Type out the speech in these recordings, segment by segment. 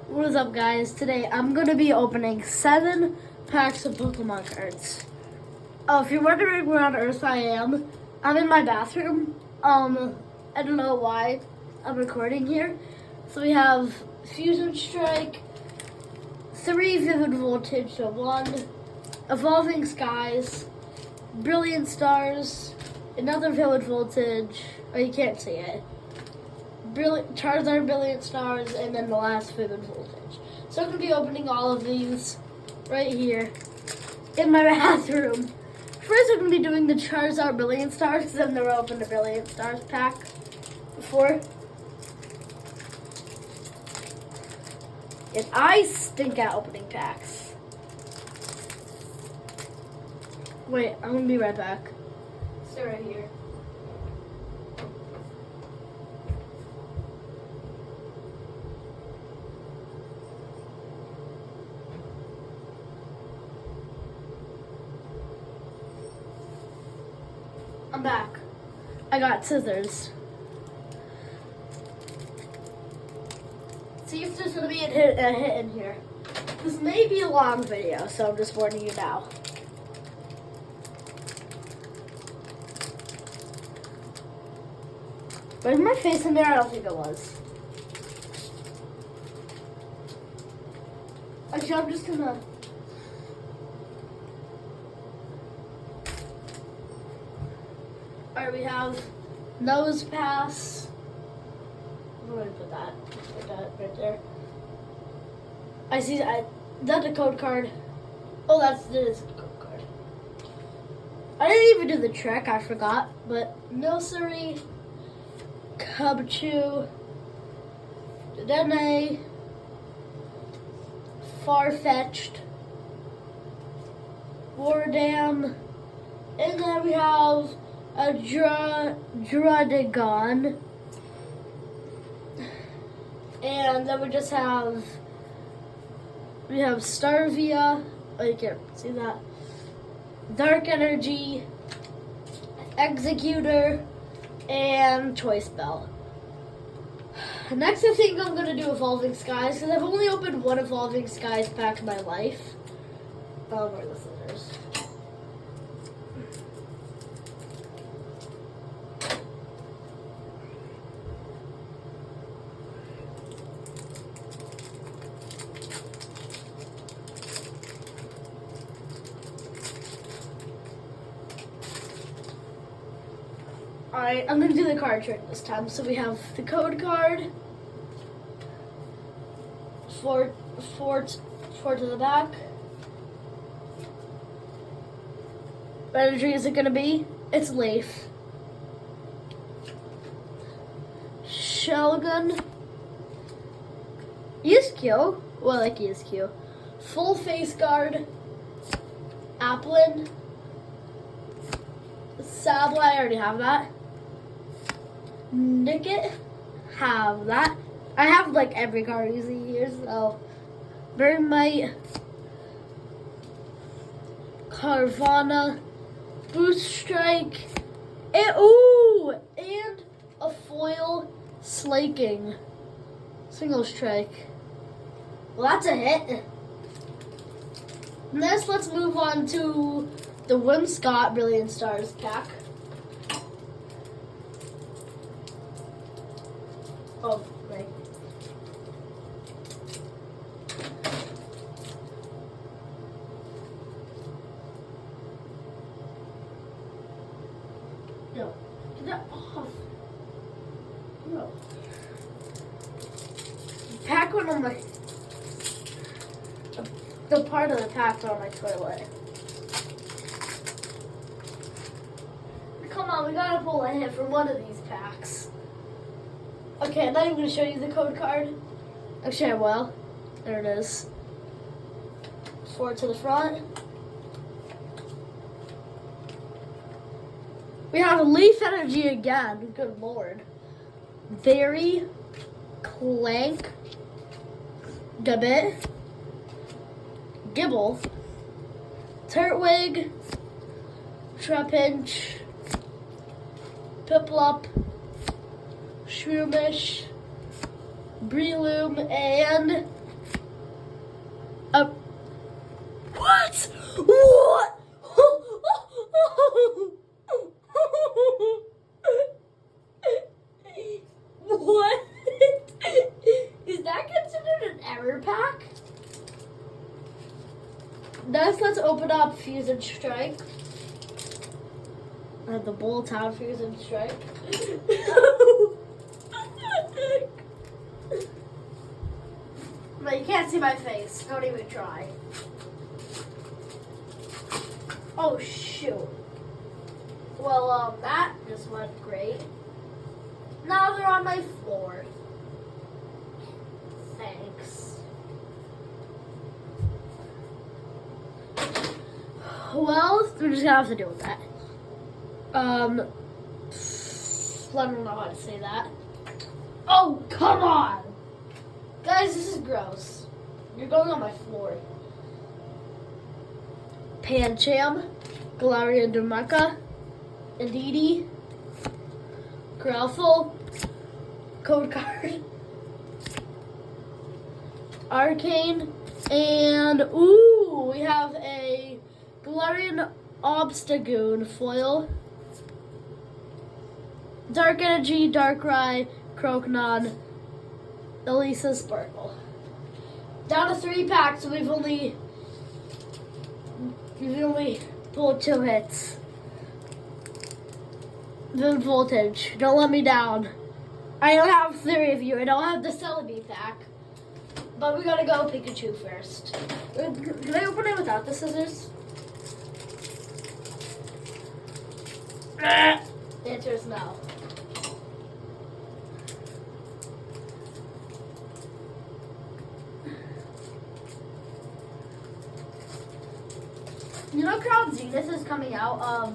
What is up, guys? Today I'm going to be opening 7 packs of Pokemon cards. If you're wondering where on earth I am, I'm in my bathroom. I don't know why I'm recording here. So we have Fusion Strike, 3 Vivid Voltage, so 1, Evolving Skies, Brilliant Stars, another Vivid Voltage, oh you can't see it, Charizard Brilliant Stars, and then the last Vivid Voltage. So I'm going to be opening all of these right here in my bathroom. First I'm going to be doing the Charizard Brilliant Stars because I've never opened a Brilliant Stars pack before. And I stink at opening packs. Wait, I'm going to be right back. Stay right here. I'm back. I got scissors. See if there's gonna be a hit in here. This may be a long video, so I'm just warning you now. Was my face in there? I don't think it was. Actually, I'm just gonna. Alright, we have Nose Pass. I'm going to put that right there. I see, that's a code card. Oh, that is a code card. I didn't even do the trick, I forgot. But Milcery, Cubchoo, Dedenne, Farfetch'd, Wardam, and then we have a Druddigon, and then we have Starvia, oh you can't see that, Dark Energy, Executor, and Choice Bell. Next I think I'm going to do Evolving Skies, because I've only opened 1 Evolving Skies pack in my life. Where are the scissors? Alright, I'm going to do the card trick this time. So we have the code card, 4 to the back. What energy is it going to be? It's Leaf. Shelgon. ESQ. Well, I like ESQ. Full Face Guard. Applin. Sableye, I already have that. Nickit, have that. I have like every card easy here, so Burnmite, Carvana, Boost Strike, and a foil Slaking. Single Strike. Well, that's a hit. Next, let's move on to the Whimsicott Brilliant Stars pack. Oh, right. No, get that off. No. Pack went on the part of the pack on my toilet. Come on, we gotta pull a hit from one of these packs. Okay, I'm not even going to show you the code card. Actually, I will. There it is. 4 to the front. We have Leaf Energy again. Good lord. Berry, Clank, Gibbet, Gibble, Turtwig, Trapinch, Piplup, Shroomish, Breloom, and What? What? What? Is that considered an error pack? Next, let's open up Fuse and Strike. The Bull Town Fuse and Strike. But you can't see my face. Don't even try. Oh, shoot. Well, that just went great. Now they're on my floor. Thanks. Well, we're just gonna have to deal with that. I don't know how to say that. Oh, come on! Guys, this is gross. You're going on my floor. Pancham, Galarian Darumaka, Indeedee, Growlithe, Code Card, Arcane, and ooh, we have a Galarian Obstagoon foil, Dark Energy, Darkrai, Croconaw, Elisa Sparkle. Down to 3 packs, so we've only pulled 2 hits. Vivid Voltage, don't let me down. I don't have 3 of you. I don't have the Celebi pack. But we gotta go Pikachu first. Can I open it without the scissors? The answer is no. You know Crown Zenith is coming out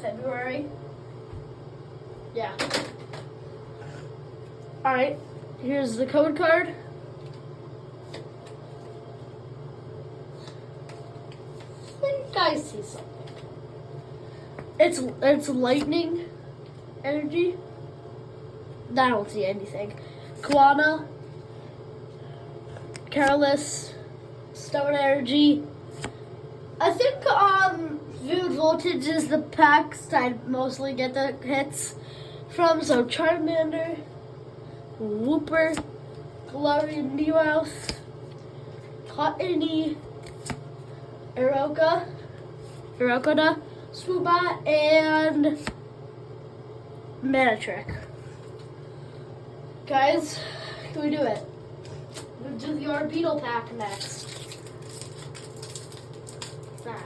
February? Yeah. Alright, here's the code card. I think I see something. It's lightning energy. I don't see anything. Koana, Careless, Stone Energy. I think Vivid Voltage is the packs I mostly get the hits from. So Charmander, Wooper, Galarian Meowth, Cottonee, Iroka, Swoobat, and Manatrick. Guys, can we do it? We'll do the Orbeetle pack next. What's that?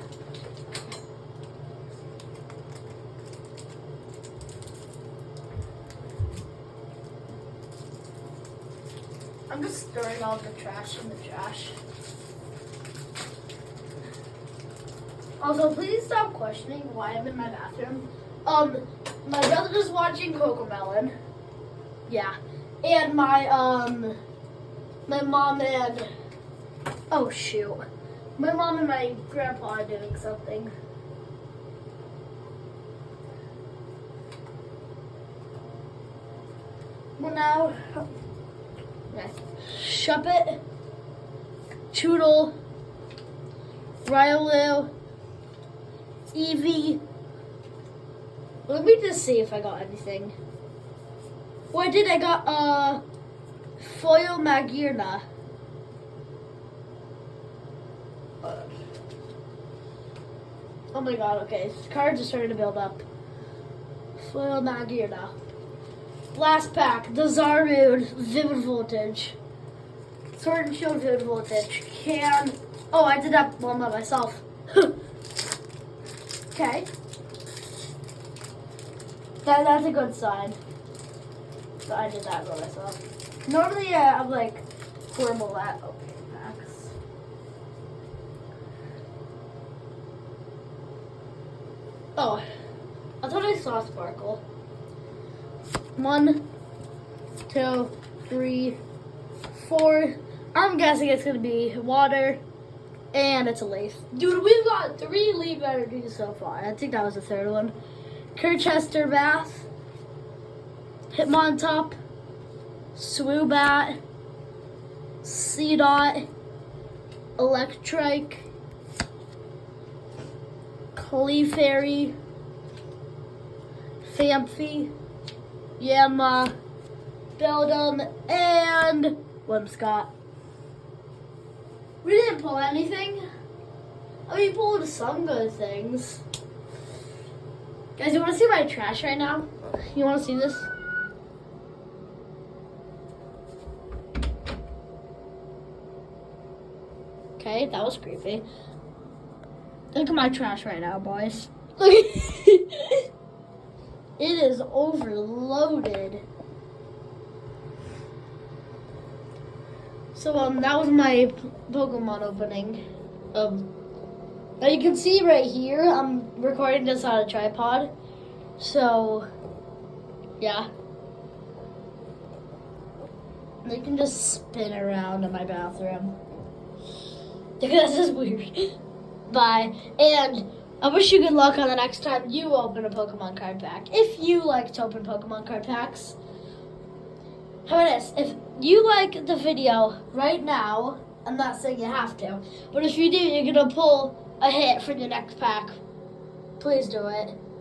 I'm just throwing all the trash in the trash. Also, please stop questioning why I'm in my bathroom. My brother is watching Cocomelon. Yeah. And my mom and, oh shoot. My mom and my grandpa are doing something. Well now, Shuppet, Choodle, Riolu, Eevee. Let me just see if I got anything. Oh, I did. I got Foil Magirna. Oh my god, okay. Cards are starting to build up. Foil Magirna. Last pack, the Zarude Vivid Voltage. Sword and Shield Vivid Voltage. Oh, I did that one by myself. Okay. That's a good sign. So I did that by myself. Normally, I'm like horrible at opening packs. Oh, I thought I saw Sparkle. 1, 2, 3, 4. I'm guessing it's gonna be water, and it's a leaf. Dude, we've got 3 leaf energies so far. I think that was the 3rd one. Kirchester Bath, Hitmontop, Swoobat, Seedot, Electrike, Clefairy, Fancy, Yanma, Beldum, and Whimscott. We didn't pull anything. We pulled some good things. Guys, you want to see my trash right now? You want to see this? Okay, that was creepy. Look at my trash right now, boys. Look. It is overloaded. So that was my Pokemon opening. Now you can see right here, I'm recording this on a tripod. So yeah. You can just spin around in my bathroom. This is weird. Bye. And I wish you good luck on the next time you open a Pokemon card pack. If you like to open Pokemon card packs. How about this? If you like the video right now, I'm not saying you have to, but if you do, you're going to pull a hit from your next pack. Please do it.